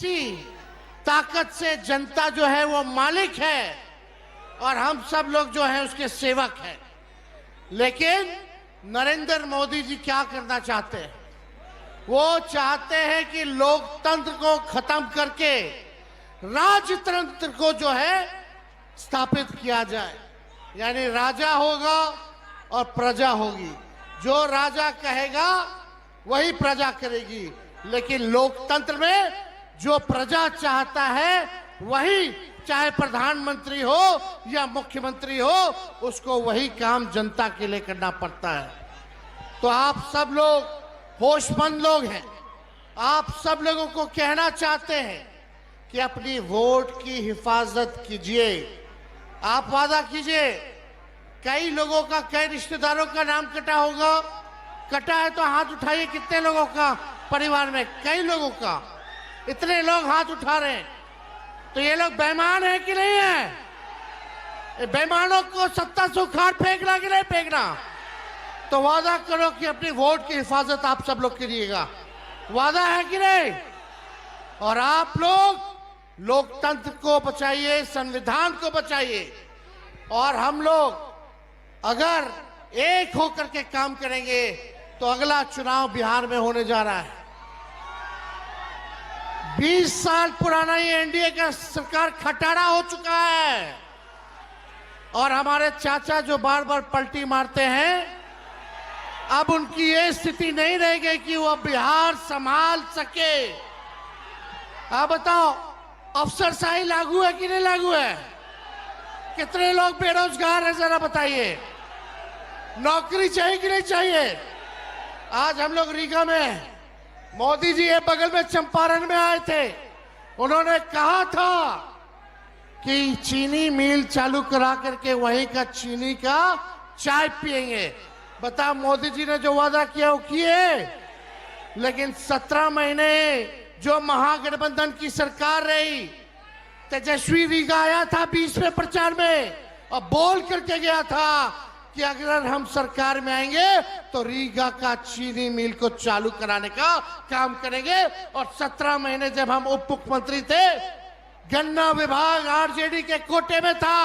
की ताकत से जनता जो है वो मालिक है और हम सब लोग जो है उसके सेवक हैं। लेकिन नरेंद्र मोदी जी क्या करना चाहते हैं? वो चाहते हैं कि लोकतंत्र को खत्म करके राजतंत्र को जो है स्थापित किया जाए, यानी राजा होगा और प्रजा होगी। जो राजा कहेगा वही प्रजा करेगी, लेकिन लोकतंत्र में जो प्रजा चाहता है वही, चाहे प्रधानमंत्री हो या मुख्यमंत्री हो, उसको वही काम जनता के लिए करना पड़ता है। तो आप सब लोग होशमंद लोग हैं, आप सब लोगों को कहना चाहते हैं कि अपनी वोट की हिफाजत कीजिए। आप वादा कीजिए। कई लोगों का, कई रिश्तेदारों का नाम कटा होगा। कटा है तो हाथ उठाइए। कितने लोगों का परिवार में? कई लोगों का। इतने लोग हाथ उठा रहे हैं, तो ये लोग बेईमान है कि नहीं है? बेईमानों को सत्ता से उखाड़ फेंकना कि नहीं फेंकना? तो वादा करो कि अपनी वोट की हिफाजत आप सब लोग करिएगा। वादा है कि नहीं? और आप लोग लोकतंत्र को बचाइए, संविधान को बचाइए। और हम लोग अगर एक होकर के काम करेंगे तो अगला चुनाव बिहार में होने जा रहा है। 20 साल पुराना ये एनडीए का सरकार खटारा हो चुका है और हमारे चाचा जो बार बार पलटी मारते हैं, अब उनकी ये स्थिति नहीं रहेगी कि वो बिहार संभाल सके। आप बताओ, अफसरशाही लागू है कि नहीं लागू है? कितने लोग बेरोजगार हैं जरा बताइए। नौकरी चाहिए कि नहीं चाहिए? आज हम लोग रीगा में, मोदी जी ये बगल में चंपारण में आए थे। उन्होंने कहा था कि चीनी मिल चालू करा करके वहीं का चीनी का चाय पिएंगे। बता, मोदी जी ने जो वादा किया वो किए। लेकिन 17 महीने जो महागठबंधन की सरकार रही, तेजस्वी रीगा आया था 20 में प्रचार में और बोल करके गया था कि अगर हम सरकार में आएंगे तो रीगा का चीनी मिल को चालू कराने का काम करेंगे। और 17 महीने जब हम उप मुख्यमंत्री थे, गन्ना विभाग आरजेडी के कोटे में था,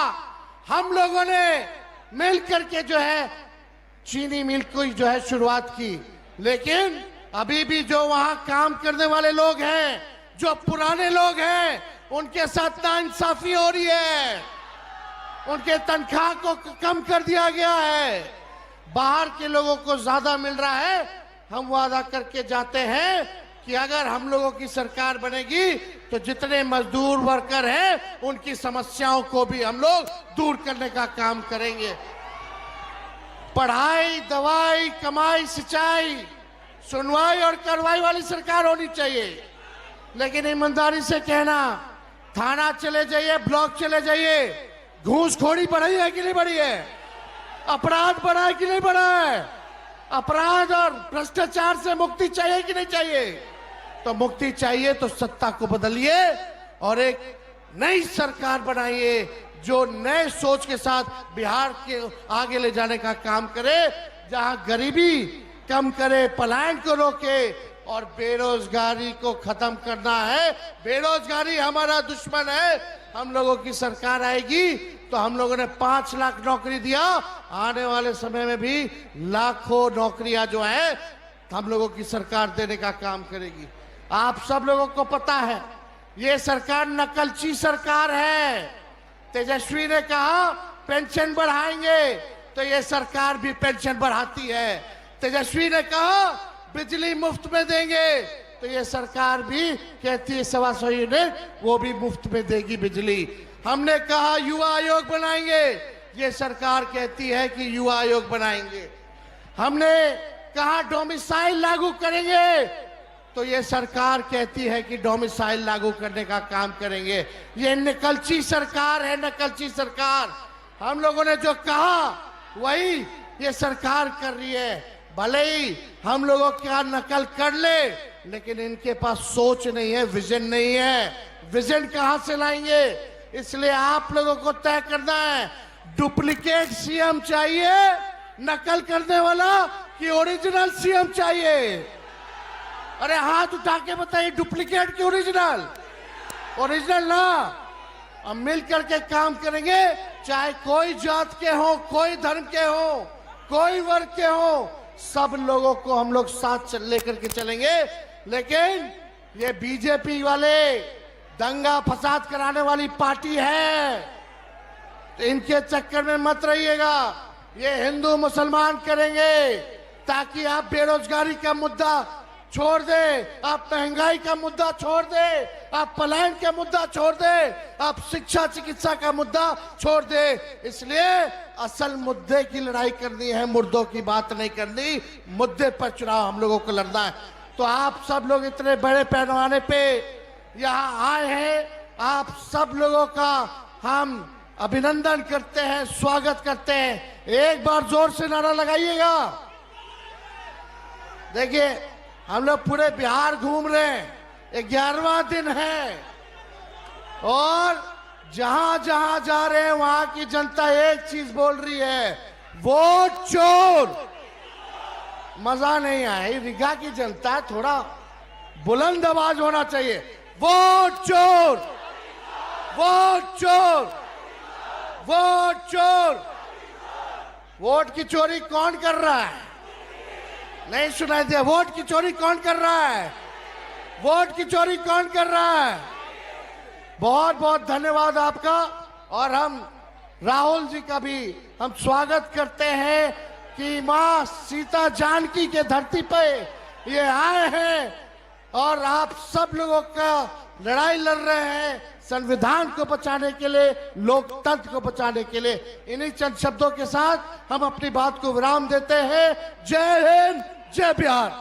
हम लोगों ने मिल करके जो है चीनी मिल को जो है शुरुआत की। लेकिन अभी भी जो वहां काम करने वाले लोग हैं, जो पुराने लोग हैं, उनके साथ नाइंसाफी हो रही है। उनके तनख्वाह को कम कर दिया गया है, बाहर के लोगों को ज्यादा मिल रहा है। हम वादा करके जाते हैं कि अगर हम लोगों की सरकार बनेगी तो जितने मजदूर वर्कर हैं उनकी समस्याओं को भी हम लोग दूर करने का काम करेंगे। पढ़ाई, दवाई, कमाई, सिंचाई, सुनवाई और कार्रवाई वाली सरकार होनी चाहिए। लेकिन ईमानदारी से कहना, थाना चले जाइए, ब्लॉक चले जाइए, घूसखोरी बढ़ी है कि नहीं बढ़ी है? अपराध बढ़ा है कि नहीं बढ़ा है? अपराध और भ्रष्टाचार से मुक्ति चाहिए कि नहीं चाहिए? तो मुक्ति चाहिए तो सत्ता को बदलिए और एक नई सरकार बनाइए जो नए सोच के साथ बिहार के आगे ले जाने का काम करे, जहां गरीबी कम करे, पलायन को रोके और बेरोजगारी को खत्म करना है। बेरोजगारी हमारा दुश्मन है। हम लोगों की सरकार आएगी तो हम लोगों ने 5 लाख नौकरी दिया, आने वाले समय में भी लाखों नौकरियां जो है हम लोगों की सरकार देने का काम करेगी। आप सब लोगों को पता है ये सरकार नकलची सरकार है। तेजस्वी ने कहा पेंशन बढ़ाएंगे, तो ये सरकार भी पेंशन बढ़ाती है। तेजस्वी ने कहा बिजली मुफ्त में देंगे, तो ये सरकार भी कहती है 125 यूनिट वो भी मुफ्त में देगी बिजली। हमने कहा युवा आयोग बनाएंगे, ये सरकार कहती है कि युवा आयोग बनाएंगे। हमने कहा डोमिसाइल लागू करेंगे, तो ये सरकार कहती है कि डोमिसाइल लागू करने का काम करेंगे। ये नकलची सरकार है, नकलची सरकार। हम लोगों ने जो कहा वही ये सरकार कर रही है। भले ही हम लोगों का नकल कर ले, लेकिन इनके पास सोच नहीं है, विजन नहीं है। विजन कहां से लाएंगे? इसलिए आप लोगों को तय करना है, डुप्लीकेट सीएम चाहिए नकल करने वाला कि ओरिजिनल सीएम चाहिए? अरे हाथ उठा के बताइए, डुप्लीकेट की ओरिजिनल? ओरिजिनल ना। हम मिल करके काम करेंगे, चाहे कोई जात के हो, कोई धर्म के हो, कोई वर्ग के हो, सब लोगों को हम लोग साथ लेकर के चलेंगे। लेकिन ये बीजेपी वाले दंगा फसाद कराने वाली पार्टी है, तो इनके चक्कर में मत रहिएगा। ये हिंदू मुसलमान करेंगे ताकि आप बेरोजगारी का मुद्दा छोड़ दे, आप महंगाई का मुद्दा छोड़ दे, आप पलायन का मुद्दा छोड़ दे, आप शिक्षा चिकित्सा का मुद्दा छोड़ दे। इसलिए असल मुद्दे की लड़ाई करनी है, मुर्दों की बात नहीं करनी। मुद्दे पर चुनाव हम लोगों को लड़ना है। तो आप सब लोग इतने बड़े पैमाने पे यहाँ आए हैं, आप सब लोगों का हम अभिनंदन करते हैं, स्वागत करते हैं। एक बार जोर से नारा लगाइएगा। देखिए, हम लोग पूरे बिहार घूम रहे हैं, 11वां दिन है, और जहां जहां जा रहे हैं वहां की जनता एक चीज बोल रही है, वोट चोर। मजा नहीं आया। रीगा की जनता थोड़ा बुलंद आवाज होना चाहिए, वोट चोर, वोट चोर, वोट चोर। वोट की चोरी कौन कर रहा है? नहीं सुनाई दिया। वोट की चोरी कौन कर रहा है? वोट की चोरी कौन कर रहा है? बहुत बहुत धन्यवाद आपका। और हम राहुल जी का भी हम स्वागत करते हैं कि मां सीता जानकी के धरती पे ये आए हैं और आप सब लोगों का लड़ाई लड़ रहे हैं संविधान को बचाने के लिए, लोकतंत्र को बचाने के लिए। इन्हीं चंद शब्दों के साथ हम अपनी बात को विराम देते हैं। जय हिंद, जय बिहार।